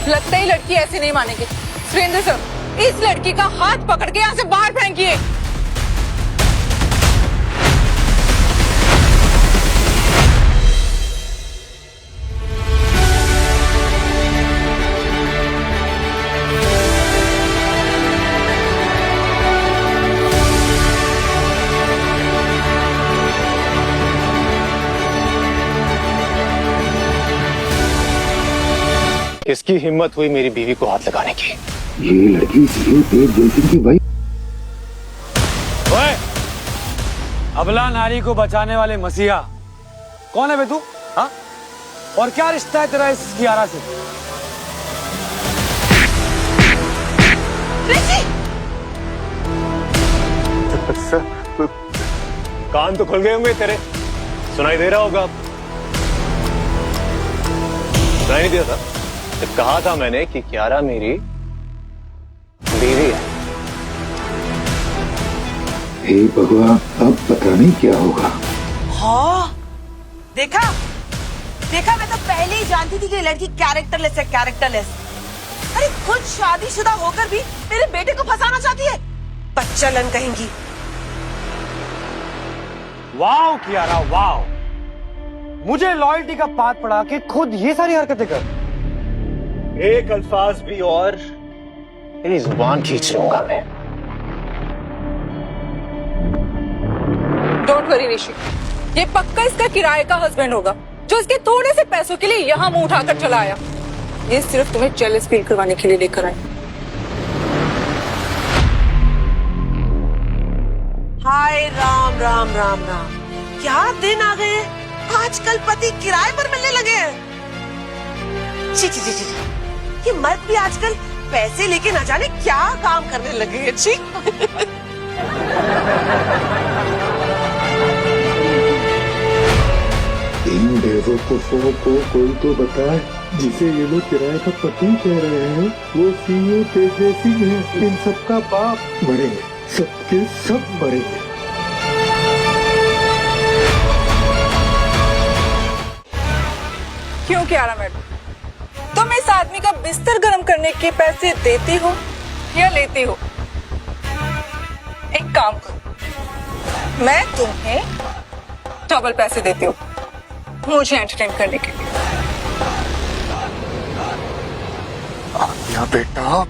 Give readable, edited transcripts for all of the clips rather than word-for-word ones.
लगता ही लड़की ऐसे नहीं मानेगी। सुरेंद्र सर, इस लड़की का हाथ पकड़ के यहाँ से बाहर फेंकिए। किसकी हिम्मत हुई मेरी बीवी को हाथ लगाने की? ये लड़की तेज जयसिंह की भाई। ओए, अबला नारी को बचाने वाले मसीहा कौन है बे तू? हाँ? और क्या रिश्ता है तेरा इस कियारा से? कान तो खुल गए होंगे तेरे, सुनाई दे रहा होगा। सुनाई नहीं दिया था? तो कहा था मैंने कि कियारा मेरी बीवी है। हे भगवान, अब पता नहीं क्या होगा। हाँ, देखा मैं तो पहले ही जानती थी कि लड़की कैरेक्टरलेस है, कैरेक्टरलेस। अरे खुद शादीशुदा होकर भी मेरे बेटे को फंसाना चाहती है, बच्चलन कहेंगी। वाह कियारा वाह, मुझे लॉयल्टी का पाठ पढ़ा के खुद ये सारी हरकतें कर। एक अल्फाज भी और तेरी जुबान खींच लूंगा मैं। डोंट वरी ऋषि, ये पक्का इसका किराए का हस्बैंड होगा जो इसके थोड़े से पैसों के लिए यहाँ मुंह उठाकर चला आया। ये सिर्फ तुम्हें जेलस फील करवाने के लिए लेकर आए। हाय राम राम राम राम, क्या दिन आ गए। आजकल पति किराए पर मिलने लगे हैं। छी छी छी छी, ये मर्द भी आजकल पैसे लेके न जाने क्या काम करने लगे हैं। छी। इन बेवकूफों को कोई तो बताए जिसे ये लोग किराए का पति कह रहे हैं, वो सीईओ तेज जयसिंह है। इन सबका बाप मरेंगे, सबके सब मरेंगे। क्यों कियारा मैडम, तुम इस आदमी का बिस्तर गर्म करने के पैसे देती हो या लेती हो? एक काम करो, मैं तुम्हें डबल पैसे देती हूँ मुझे एंटरटेन करने के लिए। आलिया बेटा,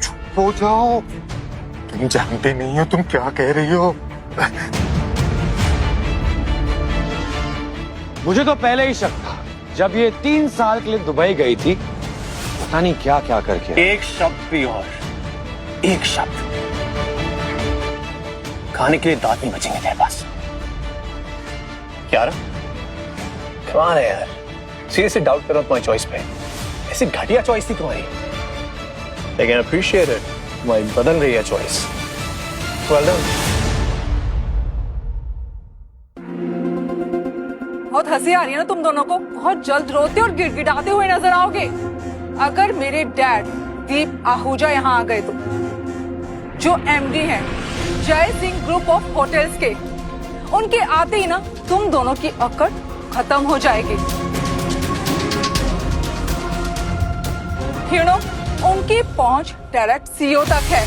चुप हो जाओ। तुम जानते नहीं हो तुम क्या कह रही हो। मुझे तो पहले ही शक था, जब ये 3 साल के लिए दुबई गई थी, पता नहीं क्या क्या करके। एक शब्द भी और, एक शब्द खाने के लिए दांत नहीं बचेंगे तेरे पास। कियारा, कमाल है यार, सीरियसली डाउट करो तुम्हारी चॉइस पे। ऐसी घटिया चॉइस थी तुम्हारी, लेकिन अप्रिशिएट इट, तुम्हारी बदल रही है चॉइस। Well done. बहुत हंसी आ रही है ना तुम दोनों को? बहुत जल्द रोते और गिड़गिड़ाते हुए नजर आओगे। अगर मेरे डैड दीप आहूजा यहाँ आ गए तो, जो एमडी हैं जय सिंह ग्रुप ऑफ होटल्स के, उनके आते ही ना तुम दोनों की अकड़ खत्म हो जाएगी। यू नो, उनकी पहुंच डायरेक्ट सीईओ तक है।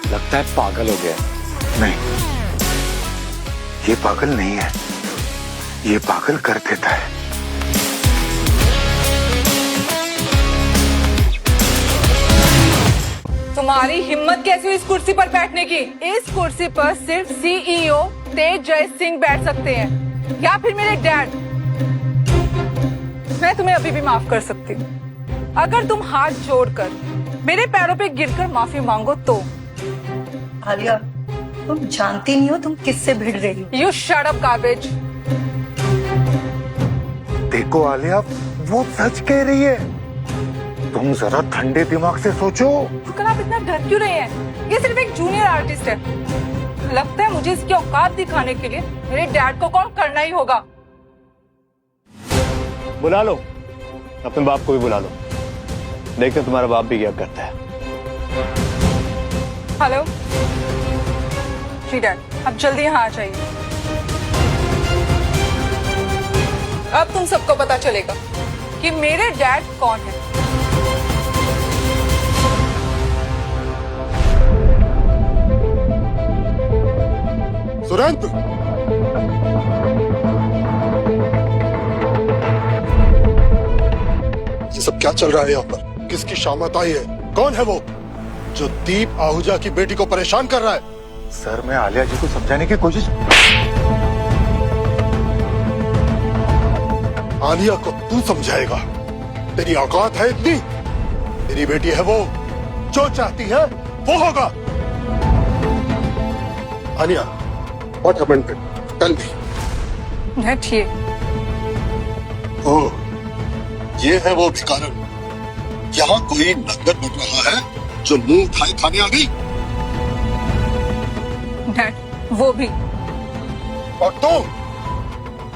लगता है पागल हो गया। नहीं, ये पागल नहीं है, ये पागल कर देता है। तुम्हारी हिम्मत कैसी हुई इस कुर्सी पर बैठने की? इस कुर्सी पर सिर्फ सीईओ तेज जय सिंह बैठ सकते हैं, या फिर मेरे डैड। मैं तुम्हें अभी भी माफ कर सकती हूँ अगर तुम हाथ जोड़कर मेरे पैरों पे गिरकर माफी मांगो तो। आलिया, तुम जानती नहीं हो तुम किससे भिड़ रही हो। You shut up garbage. देखो आलिया, वो सच कह रही है। तुम जरा ठंडे दिमाग से सोचो। कल आप इतना डर क्यों रहे हैं? ये सिर्फ एक जूनियर आर्टिस्ट है। लगता है मुझे इसकी औकात दिखाने के लिए मेरे डैड को कॉल करना ही होगा। बुला लो, अपने बाप को भी बुला लो, देखते तुम्हारा बाप भी क्या करता है। हेलो जी डैड, अब जल्दी यहाँ आ जाइए। अब तुम सबको पता चलेगा कि मेरे डैड कौन है। सुरेंद्र, ये सब क्या चल रहा है यहाँ पर? किसकी शामत आई है? कौन है वो जो दीप आहूजा की बेटी को परेशान कर रहा है? सर, मैं आलिया जी को समझाने की कोशिश। आलिया को तू समझाएगा? तेरी औकात है इतनी? तेरी बेटी है वो, जो चाहती है वो होगा। Alia, what happened? Tell me. Dad ये ओह, ये है वो भिखारन। यहाँ कोई लंगर बन रहा है जो मुंह उठाए खाने आ गई। डैड वो भी। और तू,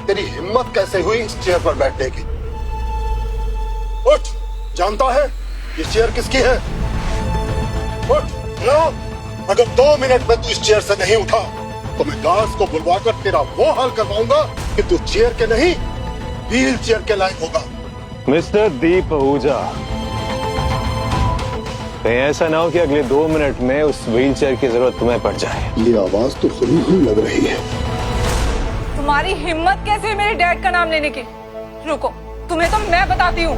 तेरी हिम्मत कैसे हुई इस चेयर पर बैठने की? उठ, जानता है ये चेयर किसकी है? उठ, लो। अगर 2 मिनट में तू इस चेयर से नहीं उठा तो मैं गार्ड्स को बुलवाकर तेरा वो हाल करवाऊंगा कि तू चेयर के नहीं व्हील चेयर के लायक होगा। मिस्टर दीप आहूजा, कहीं ऐसा ना हो कि अगले 2 मिनट में उस व्हील चेयर की जरूरत तुम्हें पड़ जाए। ये आवाज तो सुनी हुई लग रही है। तुम्हारी हिम्मत कैसे है मेरे डैड का नाम लेने की? रुको, तुम्हें तो मैं बताती हूँ।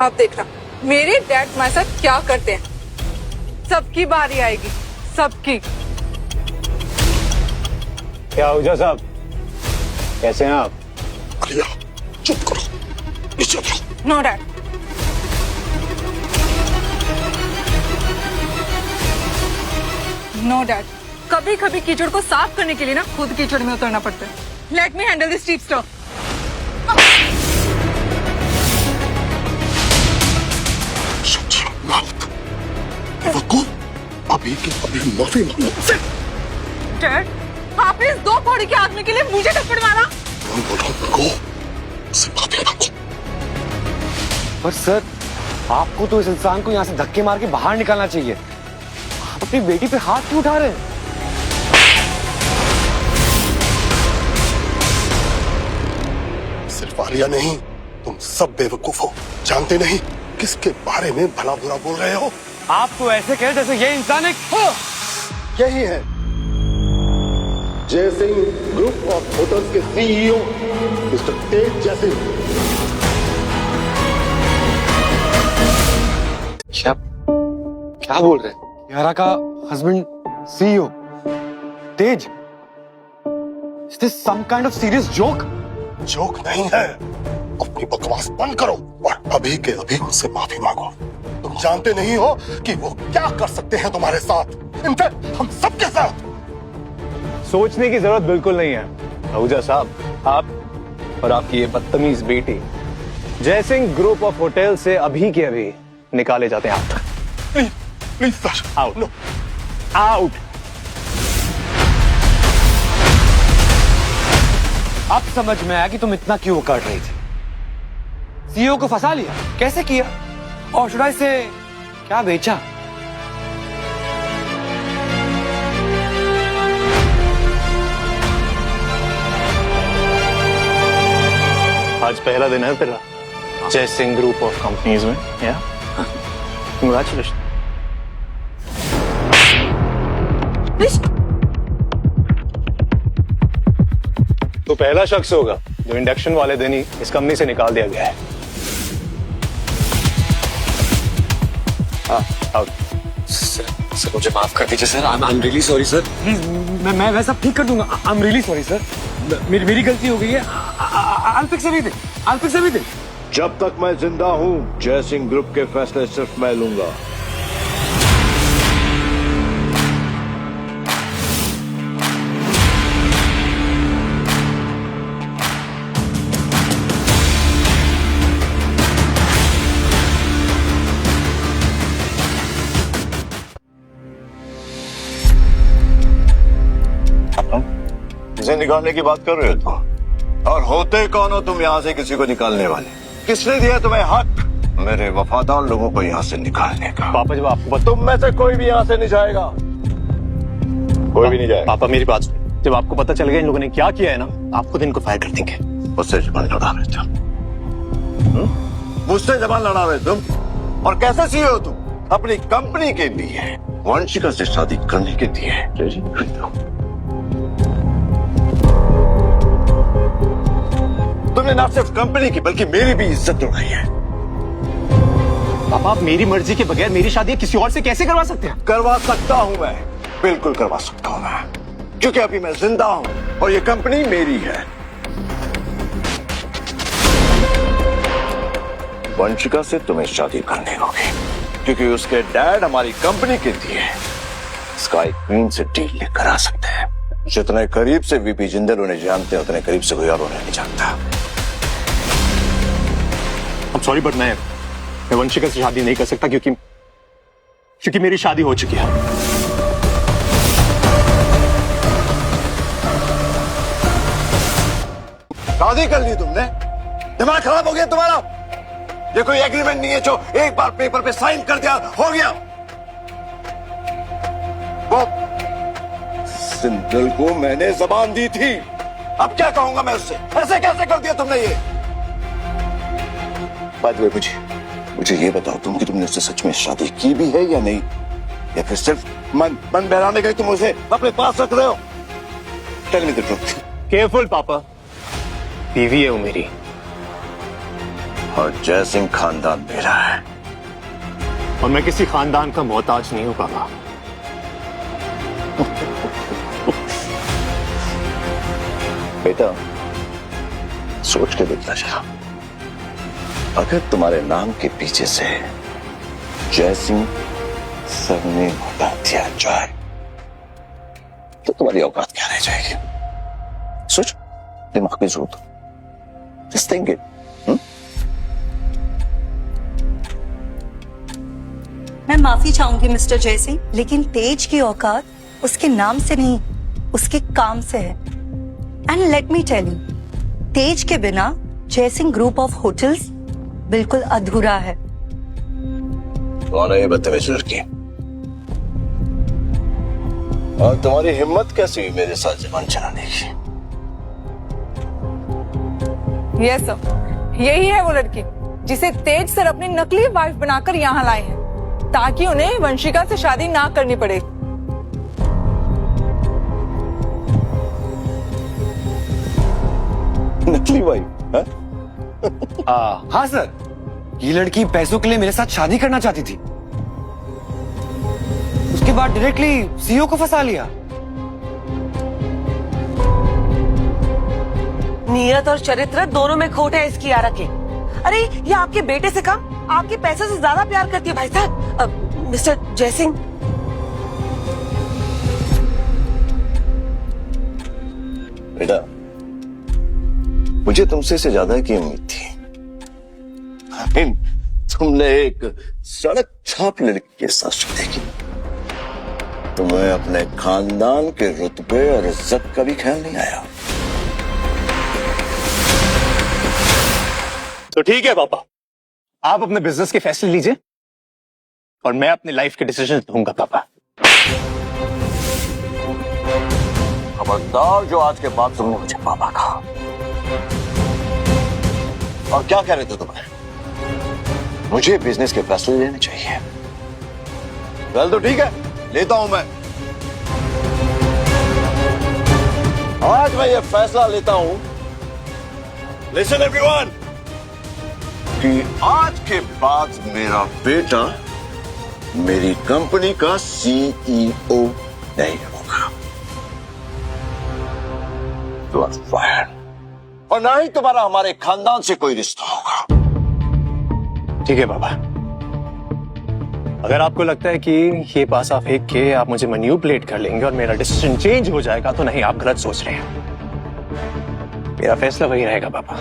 अब देखना मेरे डैड तुम्हारे साथ क्या करते हैं। सबकी बारी आएगी, सबकी। क्या आहूजा साहब, कैसे हैं आप? आलिया, चुप करो, नीचे उतरो। No dad. नो डैड, कभी कभी कीचड़ को साफ करने के लिए ना खुद कीचड़ में उतरना पड़ता है। Let me handle this cheap stuff. अभी की अभी माफी मांगो। डैड, आपने इस 2 पौड़ी के आदमी के लिए मुझे थप्पड़ मारा। कौन बोला उनको? उससे माफी मांगो। पर सर, आपको तो इस इंसान को यहाँ से धक्के मार के बाहर निकालना चाहिए। आप अपनी बेटी पे हाथ क्यों उठा रहे हैं? सिर्फ आलिया नहीं, तुम सब बेवकूफ हो। जानते नहीं किसके बारे में भला बुरा बोल रहे हो। आप तो ऐसे कह जैसे ये इंसान एक यही है जयसिंह ग्रुप ऑफ होटल्स के सीईओ मिस्टर तेज जयसिंह। क्या बोल रहे हैं? यारा का husband CEO Tej. Is this some kind of serious joke? Joke नहीं है। अपनी बकवास बंद करो और अभी के अभी उनसे माफी मांगो। तुम जानते नहीं हो कि वो क्या कर सकते हैं तुम्हारे साथ, इनफैक्ट हम सबके साथ। सोचने की जरूरत बिल्कुल नहीं है आहूजा साहब। आप और आपकी ये बदतमीज बेटी जयसिंह ग्रुप ऑफ होटल से अभी के अभी निकाले जाते हैं आप। Please please sir, out. No. Out. अब समझ में आया कि तुम इतना क्यों कर रही थी। सीईओ को फंसा लिया, कैसे किया? और शुड आई से क्या बेचा? आज पहला दिन है तेरा जयसिंह ग्रुप ऑफ कंपनीज में। या कंग्रेचुलेशन। तो पहला शख्स होगा जो इंडक्शन वाले दिन ही इस कंपनी से निकाल दिया गया है। आउट। सर मुझे माफ कर दीजिए sir. I am really sorry sir. Please मैं सब ठीक कर दूंगा। I am really sorry sir. मेरी गलती हो गई है। I'll fix everything. I'll fix everything. जब तक मैं जिंदा हूं जयसिंह ग्रुप के फैसले सिर्फ मैं लूंगा। कैसे निकालने की बात कर रहे हो तुम? और होते कौन हो तुम यहाँ से किसी को निकालने वाले? किसने दिया तुम्हें हक मेरे वफादार लोगों को यहाँ से निकालने का? पापा जब आपको तुम में से कोई भी यहाँ से नहीं जाएगा, कोई भी नहीं जाएगा। पापा मेरी बात सुनिए, जब आपको पता चल गया इन लोगों ने क्या किया है ना, आप खुद इनको फायर कर देंगे। मुझसे जबान लड़ा रहे तुम, मुझसे जबान लड़ा रहे तुम। और कैसे सीए हो तुम? अपनी कंपनी के लिए वंशिका से शादी करने के लिए। तुमने ना सिर्फ कंपनी की बल्कि मेरी भी इज्जत उड़ाई है। पापा आप मेरी मर्जी के बगैर मेरी शादी किसी और से कैसे करवा सकते हैं? करवा सकता हूं मैं, बिल्कुल करवा सकता हूं मैं, क्योंकि अभी मैं जिंदा हूं और ये कंपनी मेरी है। वंशिका से तुम्हें शादी करनी होगी क्योंकि उसके डैड हमारी कंपनी के लिए स्काई क्वीन से डील लेकर आ सकते हैं। जितने करीब से वीपी जिंदल उन्हें जानते हैं उतने करीब से कोई और उन्हें नहीं जानता। I'm sorry बट मैं वंशिका से शादी नहीं कर सकता क्योंकि मेरी शादी हो चुकी है। शादी कर ली तुमने? दिमाग खराब हो गया तुम्हारा? ये कोई एग्रीमेंट नहीं है जो एक बार पेपर पे साइन कर दिया हो गया। वो जिंदल को मैंने जबान दी थी, अब क्या कहूंगा मैं उससे? ऐसे कैसे कर दिया तुमने ये? बात हुई मुझे ये बताओ तुम कि तुमने उससे सच में शादी की भी है या नहीं, या फिर सिर्फ मन बहलाने के लिए तुम उसे अपने पास रख रहे हो? Tell me the truth. Careful पापा, बीवी है वो मेरी और जयसिंह खानदान मेरा है। और मैं किसी खानदान का मोहताज नहीं हूं पापा। बेटा सोच के देखना जरा, अगर तुम्हारे नाम के पीछे से जयसिंह सरनेम हटा दिया जाए तो तुम्हारी औकात क्या रह जाएगी? सोच, दिमाग में जोर दो, जस्ट थिंक इट। मैं माफी चाहूंगी मिस्टर जयसिंह, लेकिन तेज की औकात उसके नाम से नहीं, उसके काम से है। And let me tell you, Tej के बिना जयसिंह ग्रुप ऑफ होटल्स बिल्कुल अधूरा है। कौन है ये बदतमीज लड़की? और तुम्हारी हिम्मत कैसी हुई मेरे साथ जबान चलाने की? यस सर, यही है वो लड़की जिसे तेज सर अपनी नकली वाइफ बनाकर यहाँ लाए हैं ताकि उन्हें वंशिका से शादी ना करनी पड़े। नकली वाइफ? हाँ सर, ये लड़की पैसों के लिए मेरे साथ शादी करना चाहती थी, उसके बाद डायरेक्टली सीईओ को फंसा लिया। नियत और चरित्र दोनों में खोट है इसकी यारा के। अरे ये आपके बेटे से कम आपके पैसे से ज्यादा प्यार करती है भाई साहब। मिस्टर जयसिंह, बेटा मुझे तुमसे से ज्यादा की उम्मीद थी। तुमने एक सड़क छाप लड़की के साथ शादी की। तुम्हें अपने खानदान के रुतबे और इज्जत का भी ख्याल नहीं आया। तो ठीक है पापा, आप अपने बिजनेस के फैसले लीजिए और मैं अपने लाइफ के डिसीजन लूंगा पापा। खबरदार जो आज के बाद तुमने मुझे पापा कहा। और क्या कह रहे थे तुम्हें? मुझे बिजनेस के फैसले लेने चाहिए। चल तो ठीक है, लेता हूं मैं। आज मैं ये फैसला लेता हूं, लिसन एवरीवन, कि आज के बाद मेरा बेटा मेरी कंपनी का सीईओ नहीं होगा। You are fired। और ना ही तुम्हारा हमारे खानदान से कोई रिश्ता होगा। ठीक है पापा, अगर आपको लगता है कि ये पासा फेंक के आप मुझे मैनिपुलेट कर लेंगे और मेरा डिसीजन चेंज हो जाएगा तो नहीं, आप गलत सोच रहे हैं। मेरा फैसला वही रहेगा पापा।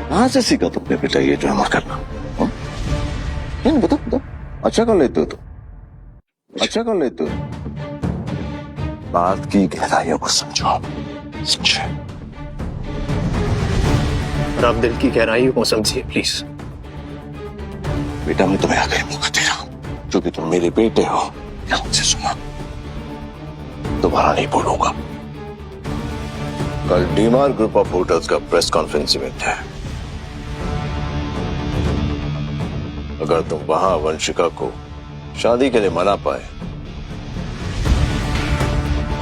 कहां से सीखा तुमने बेटा ये ड्रामा करना? बताओ बताओ। अच्छा कर लेते हो तुम, अच्छा कर लेते हो। बात की गहराइयों को समझो, समझे? और आप दिल की गहराइयों को समझिए प्लीज। बेटा मैं तुम्हें आखिरी मौका दे रहा हूं, क्योंकि तुम मेरे बेटे हो। ध्यान से सुनो, दोबारा नहीं बोलूंगा। कल डीमार ग्रुप ऑफ होटल्स का प्रेस कॉन्फ्रेंस इवेंट है। अगर तुम वहां वंशिका को शादी के लिए मना पाए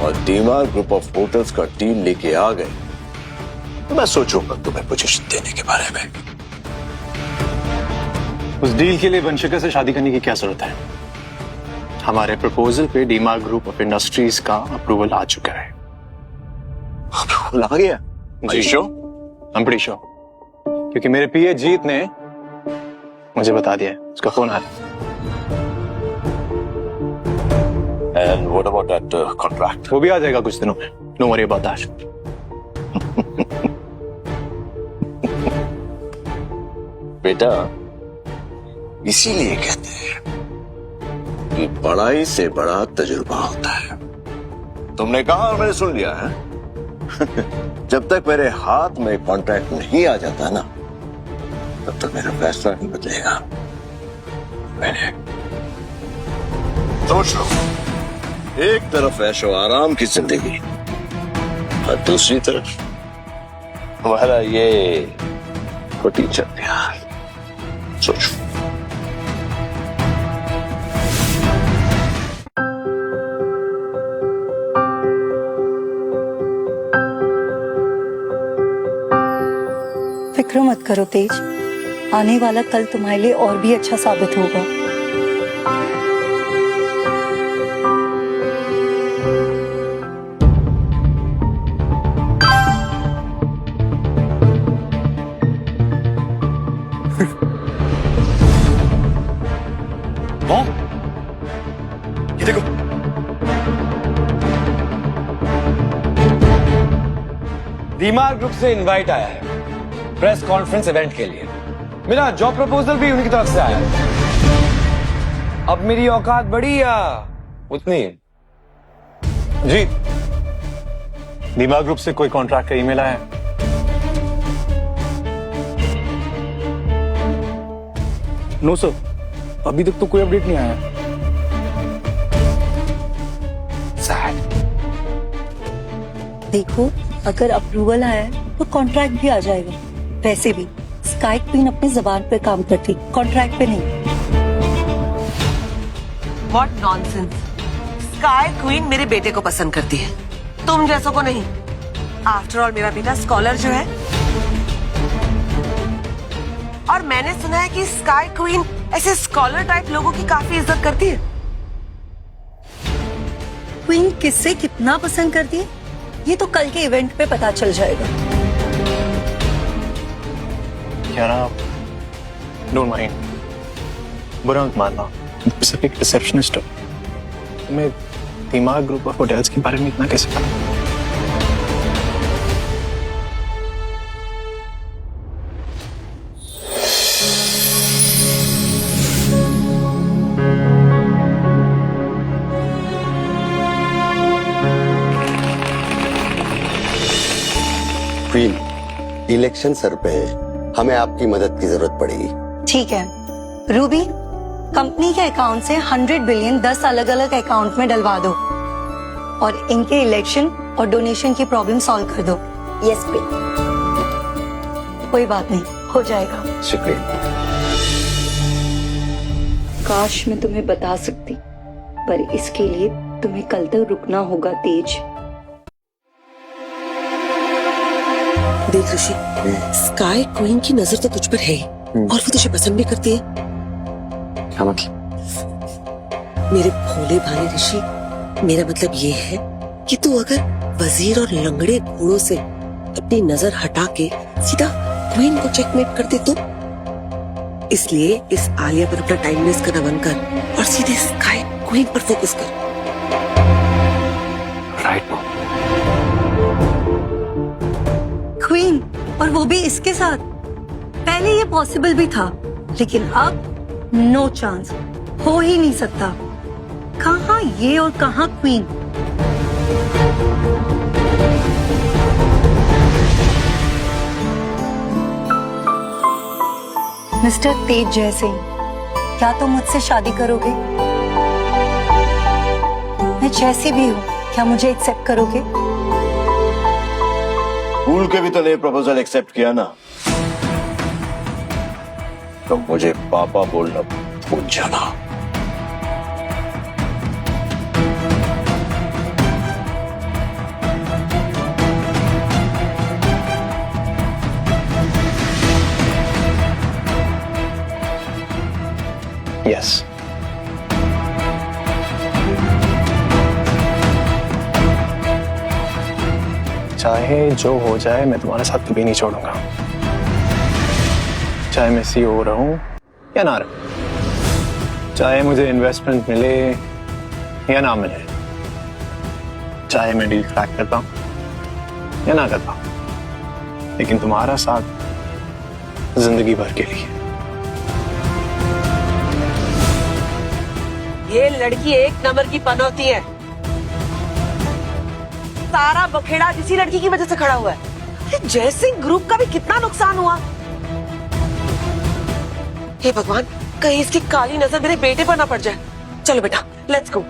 और डीमार ग्रुप ऑफ होटल्स का डील लेके आ गए, तो मैं सोचूंगा तुम्हें पोजीशन देने के बारे में। उस डील के लिए वंशिका से शादी करने की क्या जरूरत है? हमारे प्रपोजल पे डीमार ग्रुप ऑफ इंडस्ट्रीज का अप्रूवल आ चुका है। अप्रूवल आ गया? जी श्योर, I'm pretty sure। क्योंकि मेरे पीए जीत ने मुझे बता दिया है, उसका फोन आया। And what about that contract? वो भी आ जाएगा कुछ दिनों में। No worry about that। बेटा इसीलिए कहते हैं कि पढ़ाई से बड़ा तजुर्बा होता है। तुमने कहा और मैंने सुन लिया है। जब तक मेरे हाथ में कॉन्ट्रैक्ट नहीं आ जाता ना, तब तक मेरा फैसला नहीं बदलेगा। मैंने सोच लो, एक तरफ ऐशो आराम की जिंदगी और दूसरी तरफ तुम्हारा ये टीचर प्यार। सोचो। फिक्र मत करो तेज, आने वाला कल तुम्हारे लिए और भी अच्छा साबित होगा। ये देखो, डीमार ग्रुप से इनवाइट आया है प्रेस कॉन्फ्रेंस इवेंट के लिए। मेरा जॉब प्रपोजल भी उन्हीं की तरफ से आया है। अब मेरी औकात बढ़ी या उतनी? जी, डीमार ग्रुप से कोई कॉन्ट्रैक्ट का ईमेल आया है? नो सर, अभी तक तो कोई अपडेट नहीं आया। देखो, अगर अप्रूवल आया है तो कॉन्ट्रैक्ट भी आ जाएगा। वैसे भी स्काई क्वीन अपनी जबान पे काम करती, कॉन्ट्रैक्ट पे नहीं। What nonsense. स्काई क्वीन मेरे बेटे को पसंद करती है, तुम जैसों को नहीं। आफ्टर ऑल मेरा बेटा स्कॉलर जो है, और मैंने सुना है कि स्काई क्वीन ऐसे स्कॉलर टाइप लोगों की काफी इज्जत करती है। क्वीन किससे कितना पसंद करती है ये तो कल के इवेंट पे पता चल जाएगा। क्या ना, डोंट माइंड, बुरा मत मानना, सिर्फ एक रिसेप्शनिस्ट हो। तुम्हें डीमार ग्रुप ऑफ होटल्स के बारे में इतना कैसे पता? क्वीन, इलेक्शन सर पे है, हमें आपकी मदद की जरूरत पड़ेगी। ठीक है रूबी, कंपनी के अकाउंट से 100 बिलियन 10 अलग अलग अकाउंट में डलवा दो और इनके इलेक्शन और डोनेशन की प्रॉब्लम सॉल्व कर दो। Yes queen. कोई बात नहीं, हो जाएगा। शुक्रिया। काश मैं तुम्हें बता सकती, पर इसके लिए तुम्हें कल तक रुकना होगा तेज। देख ऋषि, स्काई क्वीन की नजर तो तुझ पर है और वो तुझे पसंद भी करती है। क्या मतलब? मेरे भोले भाले ऋषि, मेरा मतलब ये है कि तू अगर वजीर और लंगड़े घोड़ों से अपनी नजर हटा के सीधा क्वीन को चेकमेट कर दे तो, इसलिए इस आलिया पर अपना टाइम वेस्ट करना बंद कर और सीधे स्काई क्वीन पर फोकस कर। राइट। क्वीन, और वो भी इसके साथ। पहले ये पॉसिबल भी था, लेकिन अब नो चांस। हो ही नहीं सकता। कहाँ ये और कहाँ क्वीन। मिस्टर तेज जयसिंह, क्या तुम मुझसे शादी करोगे? मैं जैसी भी हूँ, क्या मुझे एक्सेप्ट करोगे? भूल के भी तो नए प्रपोजल एक्सेप्ट किया ना, तो मुझे पापा बोलना भूल जाना। यस। चाहे जो हो जाए, मैं तुम्हारे साथ कभी नहीं छोड़ूंगा। चाहे मैं CEO रहूं या ना रहूं, चाहे मुझे इन्वेस्टमेंट मिले या ना मिले, चाहे मैं डील क्रैक कर पाऊं या ना कर पाऊं, लेकिन तुम्हारा साथ जिंदगी भर के लिए। ये लड़की एक नंबर की पनौती है। सारा बखेड़ा इसी लड़की की वजह से खड़ा हुआ है। जयसिंह ग्रुप का भी कितना नुकसान हुआ। हे भगवान, कहीं इसकी काली नजर मेरे बेटे पर ना पड़ जाए। चलो बेटा, लेट्स गो।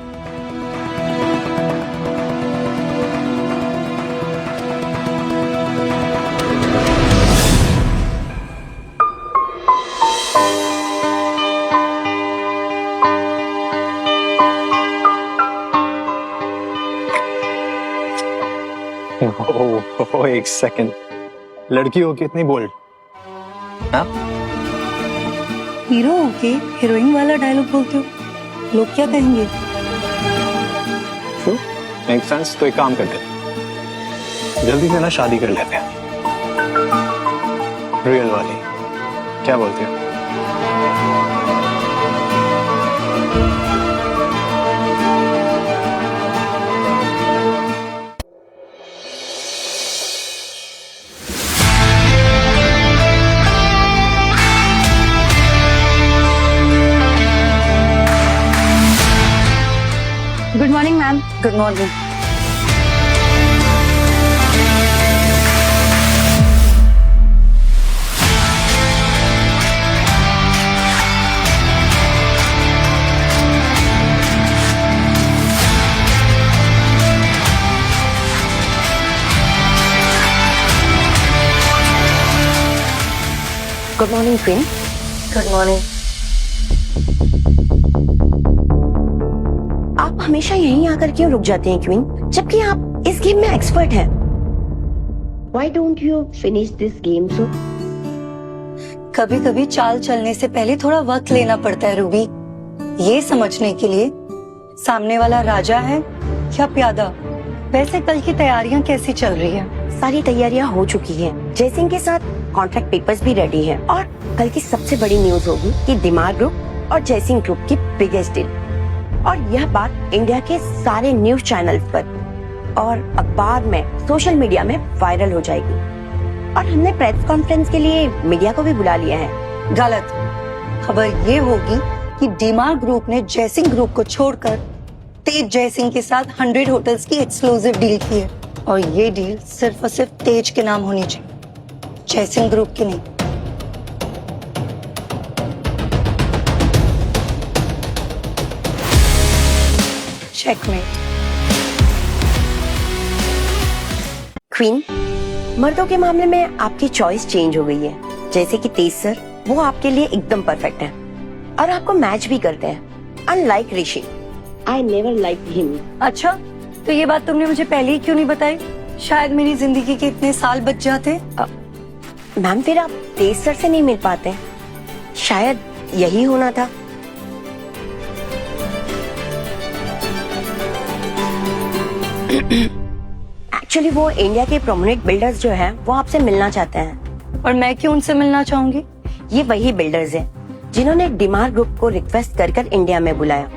एक सेकंड, लड़की हो कितनी बोल्ड। हाँ, हीरो होके हीरोइन वाला डायलॉग बोलते हो, लोग क्या कहेंगे? Make sense. तो एक काम करते हैं, जल्दी से ना शादी कर लेते हैं, रियल वाली। क्या बोलते हो? Good morning ma'am. Good morning. Good morning queen. Good morning. आप हमेशा यहीं आकर क्यों रुक जाते हैं क्वीन, जबकि आप इस गेम में एक्सपर्ट हैं? Why don't you finish this game so? कभी कभी चाल चलने से पहले थोड़ा वक्त लेना पड़ता है रूबी, ये समझने के लिए सामने वाला राजा है या प्यादा। वैसे कल की तैयारियां कैसी चल रही है? सारी तैयारियां हो चुकी हैं। जयसिंह के साथ कॉन्ट्रैक्ट पेपर्स भी रेडी हैं और कल की सबसे बड़ी न्यूज होगी कि दिमाग ग्रुप और जयसिंह ग्रुप की बिगेस्ट डील, और यह बात इंडिया के सारे न्यूज चैनल पर और अखबार में, सोशल मीडिया में वायरल हो जाएगी। और हमने प्रेस कॉन्फ्रेंस के लिए मीडिया को भी बुला लिया है। गलत खबर ये होगी कि दिमाग ग्रुप ने जयसिंह ग्रुप को छोड़कर तेज जयसिंह के साथ 100 होटल्स की एक्सक्लूसिव डील की है, और ये डील सिर्फ और सिर्फ तेज के नाम होनी चाहिए, जयसिंह ग्रुप की नहीं। चेकमेट। क्वीन, मर्दों के मामले में आपकी चॉइस चेंज हो गई है। जैसे कि तेज सर, वो आपके लिए एकदम परफेक्ट है और आपको मैच भी करते हैं। Unlike Rishi, I never like him. अच्छा, तो ये बात तुमने मुझे पहले ही क्यों नहीं बताई? शायद मेरी जिंदगी के इतने साल बच जाते। मैम, फिर आप तेज सर से नहीं मिल पाते, शायद यही होना था। एक्चुअली वो इंडिया के प्रोमिनेंट बिल्डर्स जो हैं, वो आपसे मिलना चाहते हैं। और मैं क्यों उनसे मिलना चाहूंगी? ये वही बिल्डर्स हैं जिन्होंने डिमार ग्रुप को रिक्वेस्ट कर कर इंडिया में बुलाया,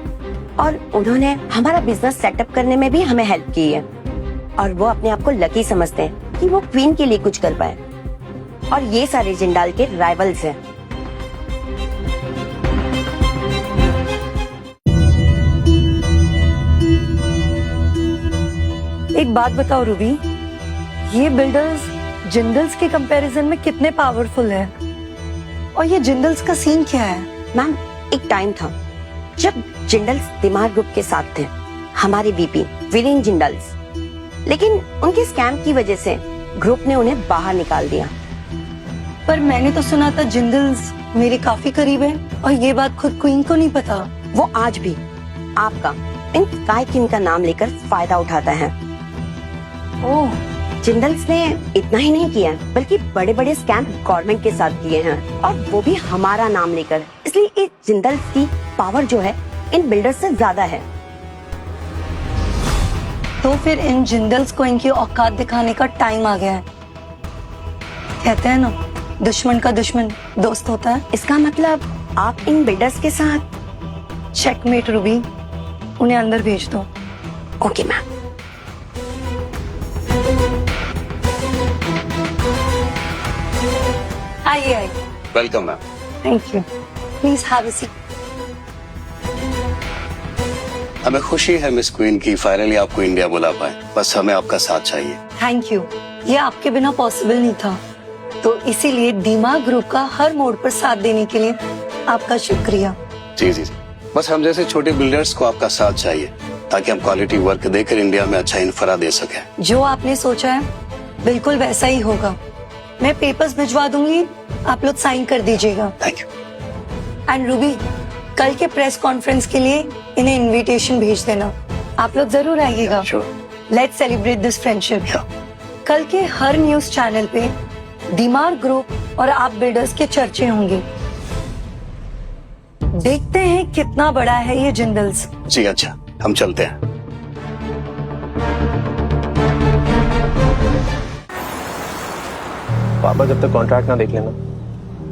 और उन्होंने हमारा बिजनेस सेटअप करने में भी हमें हेल्प की है। और वो अपने आप को लकी समझते हैं कि वो क्वीन के लिए कुछ कर पाए, और ये सारे जिंदाल के राइवल्स हैं। एक बात बताओ रूबी, ये बिल्डर्स जिंदल्स के कंपैरिजन में कितने पावरफुल है? और ये जिंदल्स का सीन क्या है? मैम, एक टाइम था जब जिंदल्स दिमाग ग्रुप के साथ थे, हमारे वीपी वीरेन जिंदल्स, लेकिन उनके स्कैम की वजह से ग्रुप ने उन्हें बाहर निकाल दिया। पर मैंने तो सुना था जिंदल्स मेरे काफी करीब है, और ये बात खुद क्वीन को नहीं पता। वो आज भी आपका इन स्काई किंग का नाम लेकर फायदा उठाता है। ओह, जिंदल्स ने इतना ही नहीं किया, बल्कि बड़े बड़े स्कैम गवर्नमेंट के साथ किए हैं, और वो भी हमारा नाम लेकर। इसलिए इस जिंदल्स की पावर जो है इन बिल्डर्स से ज्यादा है। तो फिर इन जिंदल्स को इनकी औकात दिखाने का टाइम आ गया है। कहते हैं ना, दुश्मन का दुश्मन दोस्त होता है। इसका मतलब आप इन बिल्डर्स के साथ? चेकमेट रूबी, उन्हें अंदर भेज दो। Okay ma'am. आइए आइए। Welcome ma'am. Thank you, please have a seat. हमें खुशी है मिस क्वीन की फाइनली आपको इंडिया बुला पाए, बस हमें आपका साथ चाहिए। थैंक यू, ये आपके बिना पॉसिबल नहीं था, तो इसीलिए दिमाग ग्रुप का हर मोड़ पर साथ देने के लिए आपका शुक्रिया। जी जी जी, बस हम जैसे छोटे बिल्डर्स को आपका साथ चाहिए ताकि हम क्वालिटी वर्क देकर इंडिया में अच्छा इंफ्रा दे सके। जो आपने सोचा है बिल्कुल वैसा ही होगा। मैं पेपर्स भिजवा दूंगी, आप लोग साइन कर दीजिएगा। Thank you. एंड रूबी, कल के प्रेस कॉन्फ्रेंस के लिए इन्हें इनविटेशन भेज देना। आप लोग जरूर आइएगा। Let's celebrate this friendship. कल के हर न्यूज चैनल पे दिमाग ग्रुप और आप बिल्डर्स के चर्चे होंगे। देखते हैं कितना बड़ा है ये जिंदल्स। जी अच्छा, हम चलते हैं। पापा जब तक कॉन्ट्रैक्ट ना देख लेना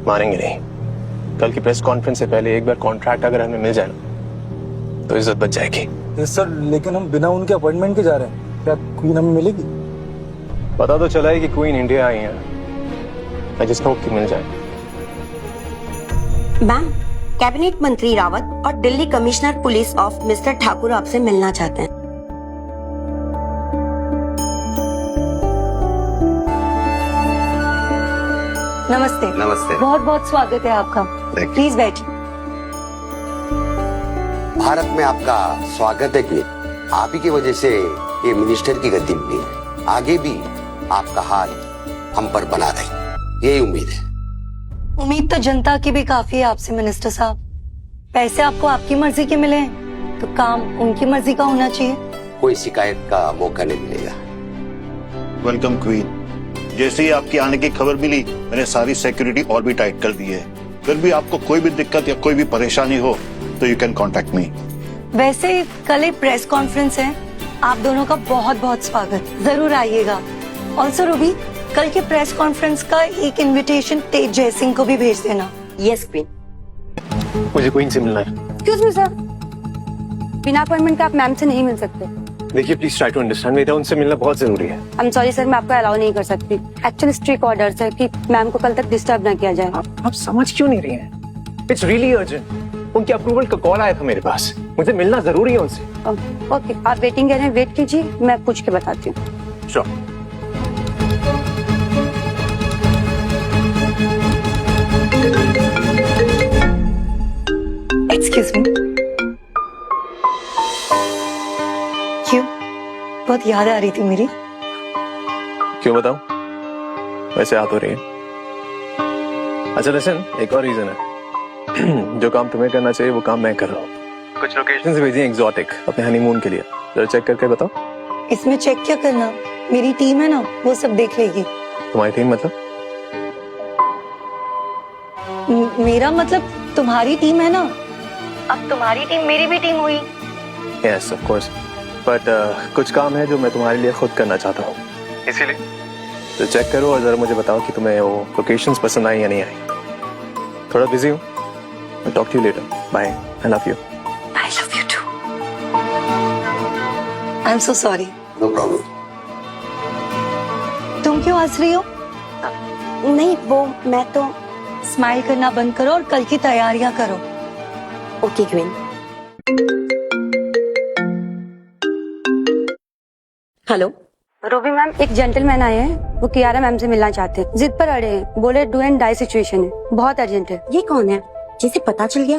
मानेंगे नहीं। कल की प्रेस कॉन्फ्रेंस से पहले एक बार कॉन्ट्रैक्ट अगर हमें मिल जाए ना तो इज्जत बच जाएगी। सर, लेकिन हम बिना उनके अपॉइंटमेंट के जा रहे हैं, क्या क्वीन हमें मिलेगी? पता तो चला है कि क्वीन इंडिया आई है, आई जस्ट होप कि मिल जाए। मैम, कैबिनेट मंत्री रावत और Delhi commissioner police of mister Thakur आपसे मिलना चाहते हैं। नमस्ते। नमस्ते। बहुत बहुत स्वागत है आपका। प्लीज बैठिए। भारत में आपका स्वागत है कि आप ही की वजह से ये मिनिस्टर की गद्दी मिली है। आगे भी आपका हाथ हम पर बना रहे, यही उम्मीद है। उम्मीद तो जनता की भी काफी है आपसे मिनिस्टर साहब। पैसे आपको आपकी मर्जी के मिले हैं, तो काम उनकी मर्जी का होना चाहिए। कोई शिकायत का मौका नहीं मिलेगा। Welcome queen. जैसे ही आपकी आने की खबर मिली, मैंने सारी सिक्योरिटी और भी टाइट कर दी है। फिर भी आपको कोई भी दिक्कत या कोई भी परेशानी हो तो यू कैन कॉन्टेक्ट मी। वैसे कल एक प्रेस कॉन्फ्रेंस है, आप दोनों का बहुत बहुत स्वागत, जरूर आइएगा। ऑल्सो रूबी, कल के प्रेस कॉन्फ्रेंस का एक इनविटेशन तेज जयसिंह को भी भेज देना। Yes queen. मुझे क्वीन से मिलना है। एक्सक्यूज मी सर, बिना अपॉइंटमेंट के आप मैम से नहीं मिल सकते। देखिए प्लीज ट्राई टू अंडरस्टैंड, मेरा उनसे मिलना बहुत जरूरी है। आई एम सॉरी सर, मैं आपको अलाउ नहीं कर सकती। एक्चुअली स्ट्रिक्ट ऑर्डर्स है कि मैम को कल तक डिस्टर्ब ना किया जाए। आप समझ क्यों नहीं रही हैं? It's really urgent. उनके अप्रूवल का कॉल आया था मेरे पास, मुझे मिलना जरूरी है उनसे। ओके, आप वेटिंग एरिया में वेट कीजिए, मैं पूछ के बताती हूँ। श्योर। Excuse me. क्यों, बहुत याद आ रही थी मेरी? क्यों बताऊं? वैसे याद हो रही है। अच्छा लिसन, एक और रीजन है। जो काम तुम्हें करना चाहिए वो काम मैं कर रहा हूँ। कुछ लोकेशन से भेजी एग्जॉटिक अपने हनीमून के लिए, जरा चेक करके बताओ। इसमें चेक क्या करना, मेरी टीम है ना, वो सब देख लेगी। तुम्हारी टीम मतलब? मेरा मतलब तुम्हारी टीम है ना। अब तुम्हारी टीम मेरी भी टीम हुई। यस ऑफ कोर्स, बट कुछ काम है जो मैं तुम्हारे लिए खुद करना चाहता हूँ, इसीलिए तो चेक करो और जरा मुझे बताओ कि तुम्हें वो लोकेशंस पसंद आई या नहीं आई। थोड़ा बिजी हूँ, I'll talk to you later. Bye. I love you. I love you too. I'm so sorry. No problem. तुम क्यों हंस रही हो? नहीं, वो मैं तो। स्माइल करना बंद करो और कल की तैयारियां करो। Okay queen. Hello Ruby ma'am, एक जेंटलमैन आए हैं, वो कियारा मैम से मिलना चाहते हैं। जिद पर अड़े हैं, बोले डू एंड डाई सिचुएशन है, बहुत अर्जेंट है। ये कौन है? जिसे पता चल गया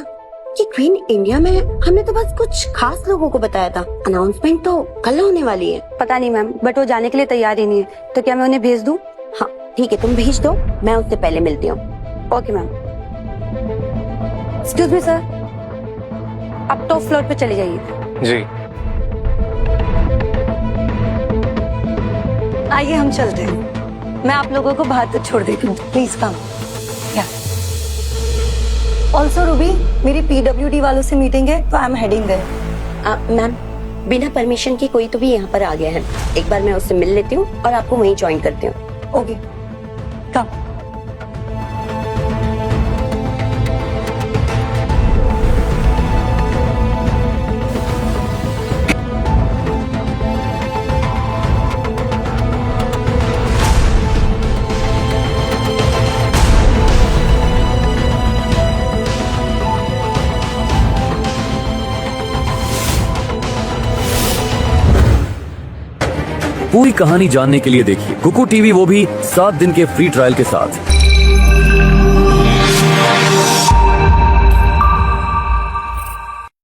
कि क्वीन इंडिया में है? हमने तो बस कुछ खास लोगों को बताया था। अनाउंसमेंट तो कल होने वाली है। पता नहीं मैम, बट वो जाने के लिए तैयार ही नहीं है, तो क्या मैं उन्हें भेज दूं? हाँ ठीक है, तुम भेज दो, मैं उससे पहले मिलती हूँ। Okay ma'am. Excuse me sir, आप टॉप फ्लोर पे चले जाइए। जी। आइए हम चलते हैं, मैं आप लोगों को बाहर तक छोड़ देती हूँ। Please come. ऑल्सो रूबी, मेरी PWD वालों से मीटिंग है, तो I am heading there. Ma'am, बिना परमिशन के कोई तो भी यहाँ पर आ गया है। एक बार मैं उससे मिल लेती हूँ और आपको वहीं ज्वाइन करती हूँ। ओके कम। पूरी कहानी जानने के लिए देखिए कुकू टीवी, वो भी 7 दिन के फ्री ट्रायल के साथ।